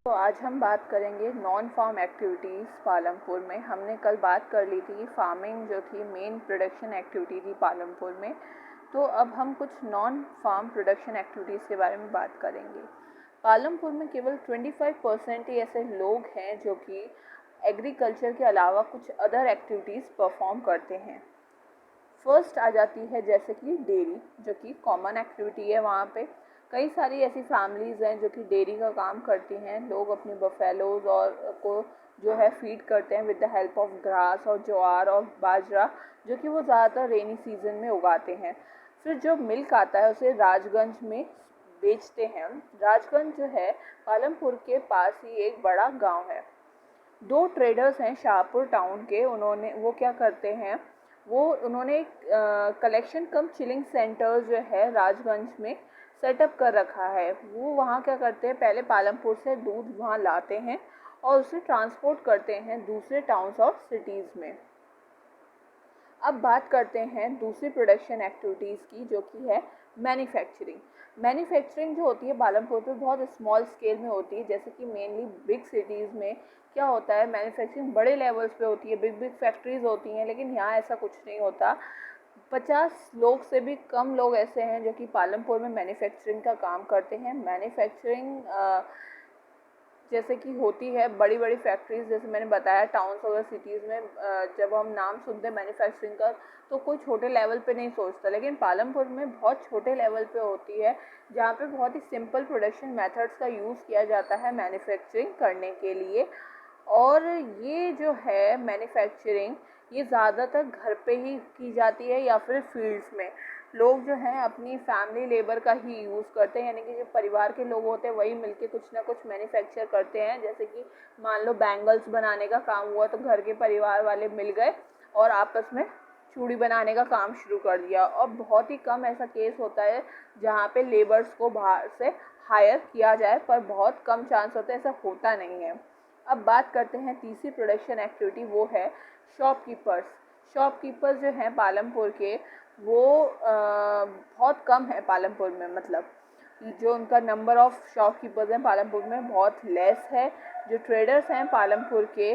तो आज हम बात करेंगे नॉन फार्म एक्टिविटीज़ पालमपुर में। हमने कल बात कर ली थी फार्मिंग जो थी मेन प्रोडक्शन एक्टिविटी थी पालमपुर में। तो अब हम कुछ नॉन फार्म प्रोडक्शन एक्टिविटीज़ के बारे में बात करेंगे। पालमपुर में केवल 25% ही ऐसे लोग हैं जो कि एग्रीकल्चर के अलावा कुछ अदर एक्टिविटीज़ परफॉर्म करते हैं। फर्स्ट आ जाती है जैसे कि डेयरी, जो कि कॉमन एक्टिविटी है। वहाँ पे कई सारी ऐसी फैमिलीज़ हैं जो कि डेयरी का काम करती हैं। लोग अपने बफेलोज और को जो है फीड करते हैं with the help of grass और ज्वार और बाजरा, जो कि वो ज़्यादातर रेनी सीजन में उगाते हैं। फिर जो मिल्क आता है उसे राजगंज में बेचते हैं। राजगंज जो है पालमपुर के पास ही एक बड़ा गांव है। दो ट्रेडर्स हैं शाहपुर टाउन के, वो क्या करते हैं, उन्होंने एक कलेक्शन कम चिलिंग सेंटर जो है राजगंज में सेटअप कर रखा है। वो वहाँ क्या करते हैं, पहले पालमपुर से दूध वहाँ लाते हैं और उसे ट्रांसपोर्ट करते हैं दूसरे टाउन्स और सिटीज़ में। अब बात करते हैं दूसरी प्रोडक्शन एक्टिविटीज़ की, जो कि है मैन्युफैक्चरिंग। मैन्युफैक्चरिंग जो होती है पालमपुर पे बहुत स्मॉल स्केल में होती है। जैसे कि मेनली बिग सिटीज़ में क्या होता है, मैन्युफैक्चरिंग बड़े लेवल्स पे होती है, बिग बिग फैक्ट्रीज़ होती हैं। लेकिन यहाँ ऐसा कुछ नहीं होता। 50 लोग से भी कम लोग ऐसे हैं जो कि पालमपुर में मैन्युफैक्चरिंग का काम करते हैं। मैन्युफैक्चरिंग जैसे कि होती है बड़ी बड़ी फैक्ट्रीज, जैसे मैंने बताया टाउन्स और सिटीज़ में जब हम नाम सुनते हैं मैन्युफैक्चरिंग का तो कोई छोटे लेवल पे नहीं सोचता, लेकिन पालमपुर में बहुत छोटे लेवल पे होती है, जहाँ पे बहुत ही सिंपल प्रोडक्शन मेथड्स का यूज़ किया जाता है मैन्युफैक्चरिंग करने के लिए। और ये जो है मैन्युफैक्चरिंग ये ज़्यादातर घर पे ही की जाती है या फिर फील्ड्स में। लोग जो हैं अपनी फैमिली लेबर का ही यूज़ करते हैं, यानी कि जो परिवार के लोग होते हैं वही मिलके कुछ ना कुछ मैन्युफैक्चर करते हैं। जैसे कि मान लो बैंगल्स बनाने का काम हुआ तो घर के परिवार वाले मिल गए और आपस में चूड़ी बनाने का काम शुरू कर दिया। और बहुत ही कम ऐसा केस होता है जहाँ पे लेबर्स को बाहर से हायर किया जाए, पर बहुत कम चांस होता है, ऐसा होता नहीं है। अब बात करते हैं तीसरी प्रोडक्शन एक्टिविटी, वो है शॉपकीपर्स। शॉपकीपर्स जो हैं पालमपुर के वो बहुत कम है पालमपुर में, मतलब जो उनका नंबर ऑफ शॉपकीपर्स हैं पालमपुर में बहुत लेस है। जो ट्रेडर्स हैं पालमपुर के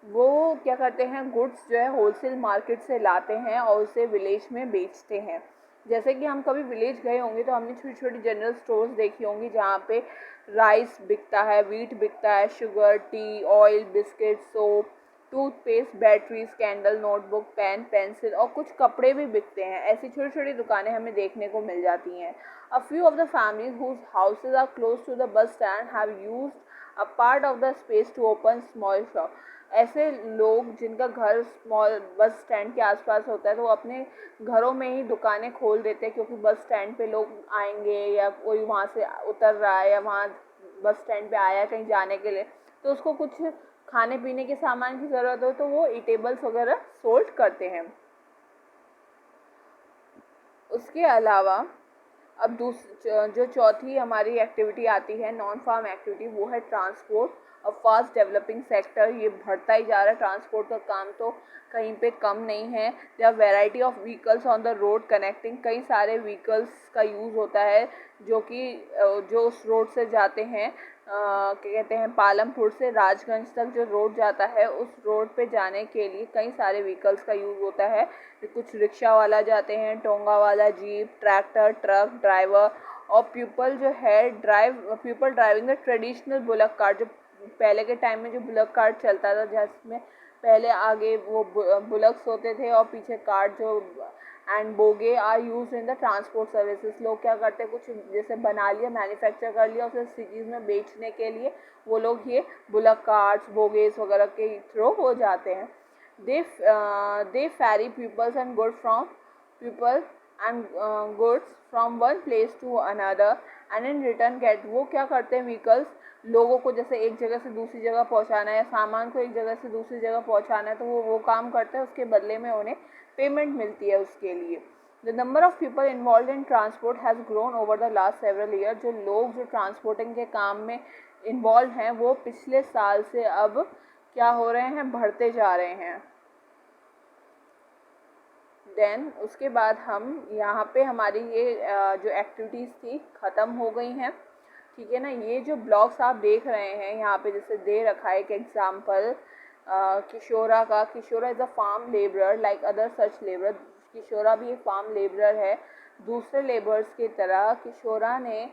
वो क्या करते हैं, गुड्स जो है होलसेल मार्केट से लाते हैं और उसे विलेज में बेचते हैं। जैसे कि हम कभी विलेज गए होंगे तो हमने छोटी छोटी जनरल स्टोर्स देखी होंगी जहाँ पे राइस बिकता है, वीट बिकता है, sugar, tea, oil, biscuit, soap, toothpaste, batteries, candle, notebook, pen, pencil और कुछ कपड़े भी बिकते हैं। ऐसी छोटी छोटी दुकानें हमें देखने को मिल जाती हैं। A few of the families whose houses are close to the bus stand have used a part of the space to open small shop. ऐसे लोग जिनका घर स्मॉल बस स्टैंड के आसपास होता है तो वो अपने घरों में ही दुकानें खोल देते हैं, क्योंकि बस स्टैंड पे लोग आएंगे या कोई वहाँ से उतर रहा है या वहाँ बस स्टैंड पे आया है कहीं जाने के लिए, तो उसको कुछ खाने पीने के सामान की ज़रूरत हो तो वो ईटेबल्स वगैरह सोल्ड करते हैं। उसके अलावा अब जो चौथी हमारी एक्टिविटी आती है नॉन फार्म एक्टिविटी, वो है ट्रांसपोर्ट। अब फास्ट डेवलपिंग सेक्टर, ये बढ़ता ही जा रहा है। ट्रांसपोर्ट का काम तो कहीं पे कम नहीं है। There are variety of vehicles on the road connecting, कई सारे व्हीकल्स का यूज़ होता है जो कि जो उस रोड से जाते हैं, क्या कहते हैं, पालमपुर से राजगंज तक जो रोड जाता है उस रोड पे जाने के लिए कई सारे व्हीकल्स का यूज़ होता है। कुछ रिक्शा वाला जाते हैं, टोंगा वाला, जीप, ट्रैक्टर, ट्रक ड्राइवर और people driving the traditional bullock cart. जो पहले के टाइम में जो बुलक कार्ट चलता था, जिसमें पहले आगे वो बुलक्स होते थे और पीछे कार्ट जो and bogie are use in the transport services. लोग क्या करते हैं, कुछ जैसे बना लिया, मैन्युफैक्चर कर लिया, उसे सिटीज़ में बेचने के लिए वो लोग ये बुलक कार्ट्स, बोगेस वगैरह के थ्रू हो जाते हैं। They ferry people and goods from one place to another and in return get, वो क्या करते हैं व्हीकल्स लोगों को जैसे एक जगह से दूसरी जगह पहुंचाना है या सामान को एक जगह से दूसरी जगह पहुंचाना है तो वो काम करते हैं, उसके बदले में उन्हें पेमेंट मिलती है उसके लिए। The number of people involve in transport has grown over the last several year. जो लोग जो ट्रांसपोर्टिंग के काम में इन्वॉल्व हैं वो पिछले साल से अब क्या हो रहे हैं, बढ़ते जा रहे हैं। देन उसके बाद हम यहाँ पे हमारी ये जो एक्टिविटीज़ थी ख़त्म हो गई हैं, ठीक है ना। ये जो ब्लॉक्स आप देख रहे हैं यहाँ पे जैसे दे रखा है एक एग्जाम्पल किशोरा का। Kishora is a farm labourer like other such labour. Kishora भी एक फार्म लेबरर है दूसरे लेबर्स की तरह। किशोरा ने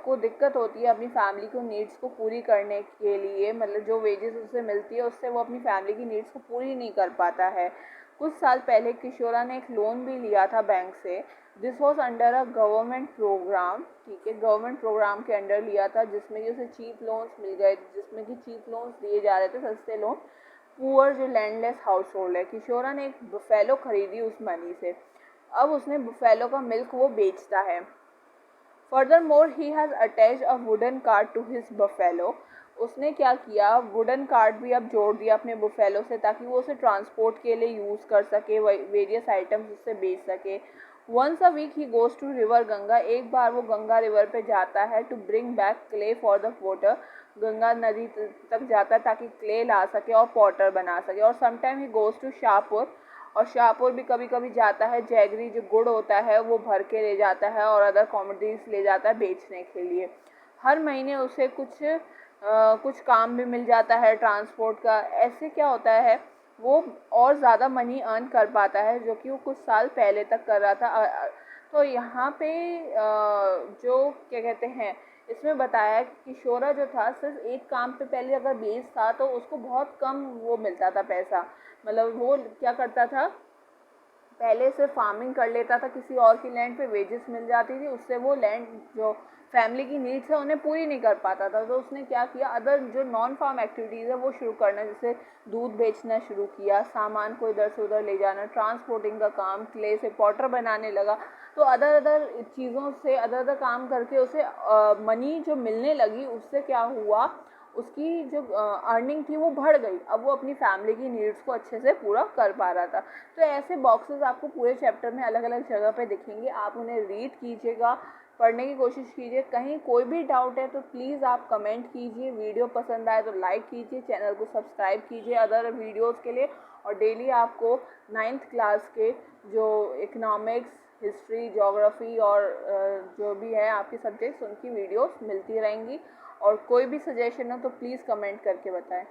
को दिक्कत होती है अपनी फैमिली को नीड्स को पूरी करने के लिए, मतलब जो वेजेस उसे मिलती है उससे वो अपनी फैमिली की नीड्स को पूरी नहीं कर पाता है। कुछ साल पहले किशोरा ने एक लोन भी लिया था बैंक से। This was under a government programme, ठीक है, गवर्नमेंट प्रोग्राम के अंडर लिया था जिसमें कि उसे चीप लोन्स मिल गए, जिसमें कि चीप लोन्स दिए जा रहे थे, सस्ते लोन पुअर जो लैंडलेस हाउस होल्ड है। किशोरा ने एक बुफेलो खरीदी उस मनी से। अब उसने बुफेलो का मिल्क वो बेचता है। Furthermore he has attached a wooden cart to his buffalo. उसने क्या किया, वुडन कार्ट भी अब जोड़ दिया अपने बुफेलो से ताकि वो उसे ट्रांसपोर्ट के लिए यूज़ कर सके, वेरियस आइटम्स उससे बेच सके। Once a week he goes to river Ganga. एक बार वो गंगा रिवर पे जाता है to bring back clay for the water. Ganga नदी तक जाता है ताकि क्ले ला सके और पॉटर बना सके। और sometime he goes to Shahpur, और शाहपुर भी कभी कभी जाता है। जैगरी जो गुड़ होता है वो भर के ले जाता है और अदर कॉमोडिटीज़ ले जाता है बेचने के लिए। हर महीने उसे कुछ काम भी मिल जाता है ट्रांसपोर्ट का। ऐसे क्या होता है वो और ज़्यादा मनी अर्न कर पाता है जो कि वो कुछ साल पहले तक कर रहा था। तो यहाँ पे जो क्या कहते हैं इसमें बताया कि किशोरा जो था सिर्फ एक काम पे पहले अगर बेस था तो उसको बहुत कम वो मिलता था पैसा। मतलब वो क्या करता था, पहले सिर्फ फार्मिंग कर लेता था, किसी और की लैंड पे वेजेस मिल जाती थी, उससे वो लैंड जो फैमिली की नीड्स है उन्हें पूरी नहीं कर पाता था। तो उसने क्या किया, अदर जो नॉन फार्म एक्टिविटीज़ है वो शुरू करना, जैसे दूध बेचना शुरू किया, सामान को इधर से उधर ले जाना, ट्रांसपोर्टिंग का काम, क्ले से पॉटर बनाने लगा। तो अदर चीज़ों से अदर काम करके उसे मनी जो मिलने लगी, उससे क्या हुआ, उसकी जो अर्निंग थी वो बढ़ गई। अब वो अपनी फैमिली की नीड्स को अच्छे से पूरा कर पा रहा था। तो ऐसे बॉक्सेस आपको पूरे चैप्टर में अलग अलग जगह पे दिखेंगे, आप उन्हें रीड कीजिएगा, पढ़ने की कोशिश कीजिए। कहीं कोई भी डाउट है तो प्लीज़ आप कमेंट कीजिए। वीडियो पसंद आए तो लाइक कीजिए, चैनल को सब्सक्राइब कीजिए अदर वीडियोज़ के लिए। और डेली आपको 9th क्लास के जो इकोनॉमिक्स, हिस्ट्री, ज्योग्राफी और जो भी है आपके सब्जेक्ट्स, उनकी वीडियोस मिलती रहेंगी। और कोई भी सजेशन हो तो प्लीज़ कमेंट करके बताएं।